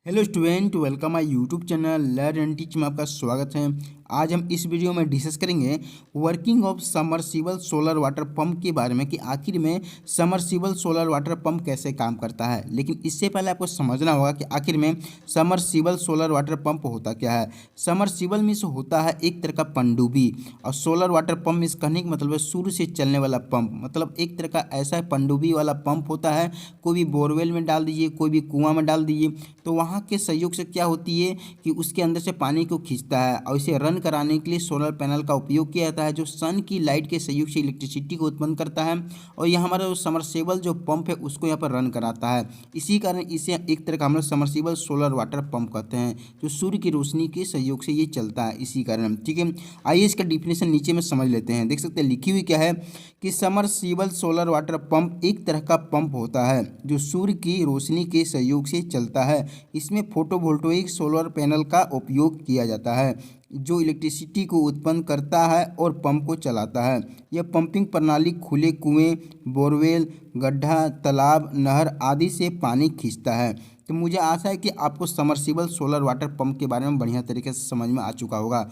Hello student, welcome my YouTube channel learn and teach में आपका स्वागत है। आज हम इस वीडियो में डिस्कस करेंगे working of submersible solar water pump के बारे में कि आखिर में समरसिबल सोलर वाटर पंप कैसे काम करता है। लेकिन इससे पहले आपको समझना होगा कि आखिर में समरसिबल सोलर वाटर पंप होता क्या है। समरसिबल मीन्स होता है एक तरह का पनडुब्बी, और सोलर वाटर पंप मीन्स कहने का मतलब है सूर्य से चलने वाला पंप। मतलब एक तरह का ऐसा पनडुब्बी वाला पंप होता है। कोई भी बोरवेल में डाल दीजिए, कोई भी कुआं में डाल दीजिए, तो वहाँ के सहयोग से क्या होती है कि उसके अंदर से पानी को खींचता है, और इसे रन कराने के लिए सोलर पैनल का उपयोग किया जाता है, जो सन की लाइट के सहयोग से इलेक्ट्रिसिटी को उत्पन्न करता है। और यह हमारा जो समरसेबल जो पंप है उसको यहाँ पर रन कराता है। इसी कारण इसे एक तरह का हम लोग समरसेबल सोलर वाटर पंप कहते हैं, जो सूर्य की रोशनी के सहयोग से ये चलता है। इसी कारण ठीक है, आइए इसका डिफिनेशन नीचे में समझ लेते हैं। देख सकते हैं लिखी हुई क्या है कि समरसेबल सोलर वाटर पंप एक तरह का पंप होता है जो सूर्य की रोशनी के सहयोग से चलता है। इसमें फोटोवोल्टेइक सोलर पैनल का उपयोग किया जाता है, जो इलेक्ट्रिसिटी को उत्पन्न करता है और पंप को चलाता है। यह पंपिंग प्रणाली खुले कुएं, बोरवेल, गड्ढा, तालाब, नहर आदि से पानी खींचता है। तो मुझे आशा है कि आपको समरसिबल सोलर वाटर पंप के बारे में बढ़िया तरीके से समझ में आ चुका होगा।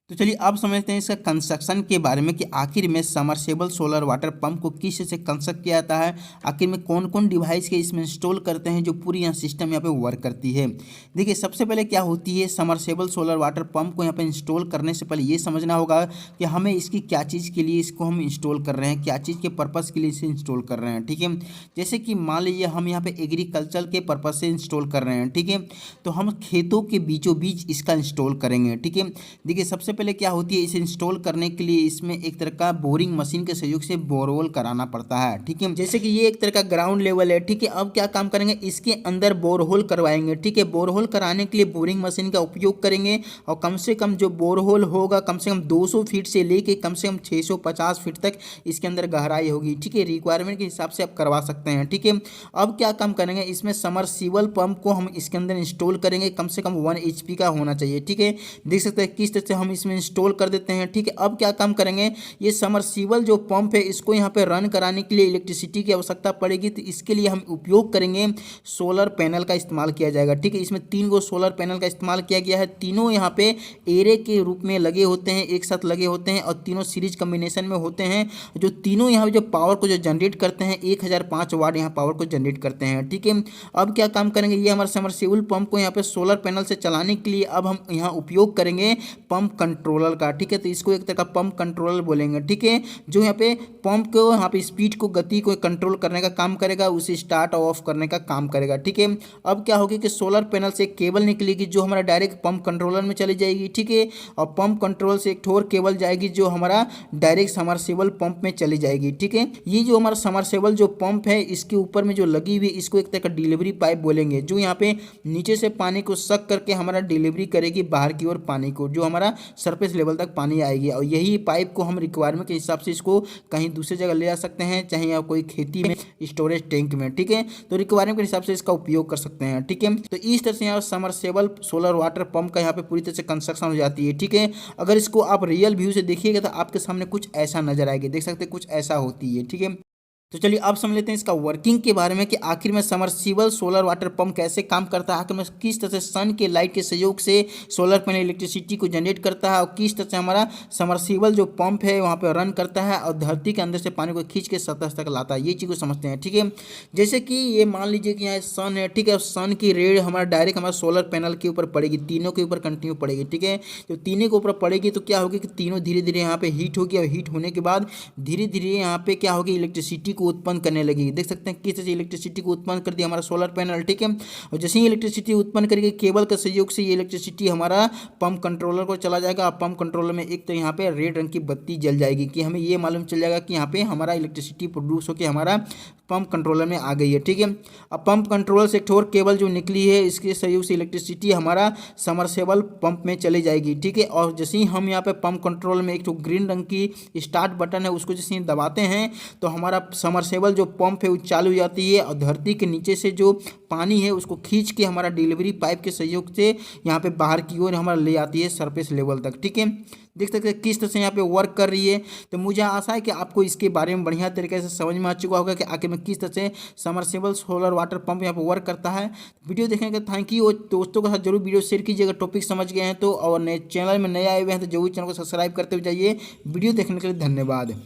तो चलिए अब समझते हैं इसका कंस्ट्रक्शन के बारे में कि आखिर में समरसेबल सोलर वाटर पंप को किस से कंस्ट्रक्ट किया जाता है, आखिर में कौन कौन डिवाइस के इसमें इंस्टॉल करते हैं जो पूरी यहाँ सिस्टम यहाँ पे वर्क करती है। देखिए सबसे पहले क्या होती है, समरसेबल सोलर वाटर पंप को यहाँ पे इंस्टॉल करने से पहले ये समझना होगा कि हमें इसकी क्या चीज़ के लिए इसको हम इंस्टॉल कर रहे हैं, क्या चीज़ के पर्पज़ के लिए इसे इंस्टॉल कर रहे हैं। ठीक है, जैसे कि मान लीजिए हम यहाँ पे एग्रीकल्चर के पर्पज़ से इंस्टॉल कर रहे हैं। ठीक है, तो हम खेतों के बीचों बीच इसका इंस्टॉल करेंगे। ठीक है, देखिए सबसे पहले क्या होती है, इसे इंस्टॉल करने के लिए इसमें एक तरह का बोरिंग मशीन के सहयोग से बोरहोल कराना पड़ता है। ठीक है, जैसे कि ये एक तरह का ग्राउंड लेवल है। ठीक है, अब क्या काम करेंगे, इसके अंदर बोरहोल करवाएंगे। ठीक है, बोरहोल कराने के लिए बोरिंग मशीन का उपयोग करेंगे, और कम से कम जो बोरहोल होगा कम से कम 200 फीट से लेके कम से कम 650 फीट तक इसके अंदर गहराई होगी। ठीक है, रिक्वायरमेंट के हिसाब से आप करवा सकते हैं। ठीक है, अब क्या काम करेंगे, इसमें समरसिबल पंप को हम इसके अंदर इंस्टॉल करेंगे, कम से कम 1 HP का होना चाहिए। ठीक है, देख सकते हैं किस तरह से हम इसमें इंस्टॉल कर देते हैं। ठीक है, अब क्या काम करेंगे, ये समरसिबल जो पंप है इसको यहाँ पे रन कराने के लिए इलेक्ट्रिसिटी की आवश्यकता पड़ेगी, तो इसके लिए हम उपयोग करेंगे सोलर पैनल का इस्तेमाल किया जाएगा। ठीक है, इसमें 3 गो सोलर पैनल का इस्तेमाल किया गया है। तीनों यहाँ पे एरे के रूप में लगे होते हैं, एक साथ लगे होते हैं, और तीनों सीरीज कॉम्बिनेशन में होते हैं। जो तीनों यहाँ जो पावर को जो जनरेट करते हैं 1005 वाट यहाँ पावर को जनरेट करते हैं। ठीक है, अब क्या काम करेंगे, ये हमारे समरसिबल पंप को यहाँ पे सोलर पैनल से चलाने के लिए अब हम यहाँ उपयोग करेंगे पंप कंट्रोलर का। ठीक है, तो इसको एक तरह का पंप कंट्रोलर बोलेंगे। ठीक है, जो यहाँ पे पंप को यहाँ पे स्पीड को गति को कंट्रोल करने का काम करेगा, उसे स्टार्ट और ऑफ करने का काम करेगा। ठीक है, अब क्या होगी कि सोलर पैनल से एक केबल निकलेगी जो हमारा डायरेक्ट पंप कंट्रोलर में चली जाएगी। ठीक है, और पंप कंट्रोल से एक ठोर केबल जाएगी जो हमारा डायरेक्ट समरसेबल पंप में चली जाएगी। ठीक है, ये जो हमारा समरसेबल जो पंप है इसके ऊपर में जो लगी हुई इसको एक तरह का डिलीवरी पाइप बोलेंगे, जो यहाँ पे नीचे से पानी को सक करके हमारा डिलीवरी करेगी बाहर की ओर पानी को, जो हमारा सरफेस लेवल तक पानी आएगी। और यही पाइप को हम रिक्वायरमेंट के हिसाब से इसको कहीं दूसरी जगह ले जा सकते हैं, चाहे आप कोई खेती में, स्टोरेज टैंक में। ठीक है, तो रिक्वायरमेंट के हिसाब से इसका उपयोग कर सकते हैं। ठीक है, तो इस तरह से यहाँ समरसेबल सोलर वाटर पंप का यहाँ पे पूरी तरह से कंस्ट्रक्शन हो जाती है। ठीक है, अगर इसको आप रियल व्यू से देखिएगा तो आपके सामने कुछ ऐसा नजर आएगी, देख सकते हैं कुछ ऐसा होती है। ठीक है, तो चलिए अब समझ लेते हैं इसका वर्किंग के बारे में कि आखिर में समरसिबल सोलर वाटर पंप कैसे काम करता है, आखिर में किस तरह से सन के लाइट के सहयोग से सोलर पैनल इलेक्ट्रिसिटी को जनरेट करता है, और किस तरह से हमारा समरसिबल जो पंप है वहाँ पे रन करता है और धरती के अंदर से पानी को खींच के सतह तक लाता है। ये चीज़ को समझते हैं। ठीक है, जैसे कि ये मान लीजिए कि यहाँ सन है। ठीक है, सन की रे हमारा डायरेक्ट हमारा सोलर पैनल के ऊपर पड़ेगी, तीनों के ऊपर कंटिन्यू पड़ेगी। ठीक है, तो तीनों के ऊपर पड़ेगी तो क्या होगी कि तीनों धीरे धीरे यहाँ पे हीट होगी, और हीट होने के बाद धीरे धीरे यहाँ पे क्या होगी, इलेक्ट्रिसिटी को उत्पन्न करने लगेगी। देख सकते हैं किस तरह से इलेक्ट्रिसिटी को उत्पन्न कर दिया हमारा सोलर पैनल। ठीक है, और जैसे ही इलेक्ट्रिसिटी उत्पन्न करेगी केबल के सहयोग से ये इलेक्ट्रिसिटी हमारा पंप कंट्रोलर को चला जाएगा। पंप कंट्रोलर में एक तो यहाँ पे रेड रंग की बत्ती जल जाएगी कि हमें ये मालूम चल जाएगा कि यहाँ पे हमारा इलेक्ट्रिसिटी प्रोड्यूस होकर हमारा पंप कंट्रोलर में आ गई है। ठीक है, अब पंप कंट्रोलर से एक ठोर केबल जो निकली है इसके सहयोग से इलेक्ट्रिसिटी हमारा समरसेबल पंप में चली जाएगी। ठीक है, और जैसे ही हम यहाँ पे पंप कंट्रोल में एक तो ग्रीन रंग की स्टार्ट बटन है उसको जैसे ही दबाते हैं तो हमारा समरसेबल जो पंप है वो चालू हो जाती है और धरती के नीचे से जो पानी है उसको खींच के हमारा डिलीवरी पाइप के सहयोग से यहाँ पे बाहर की ओर हमारा ले आती है सरफेस लेवल तक। ठीक है, देख सकते हैं किस तरह से यहाँ पे वर्क कर रही है। तो मुझे आशा है कि आपको इसके बारे में बढ़िया तरीके से समझ में आ चुका होगा कि आखिर में किस तरह से समरसेबल सोलर वाटर पंप यहाँ पे वर्क करता है। वीडियो देखने के थैंक यू, और दोस्तों के साथ जरूर वीडियो शेयर कीजिएगा टॉपिक समझ गए हैं तो, और नए चैनल में नए आए हुए हैं तो जरूर चैनल को सब्सक्राइब करते हुए जाइए। वीडियो देखने के लिए धन्यवाद।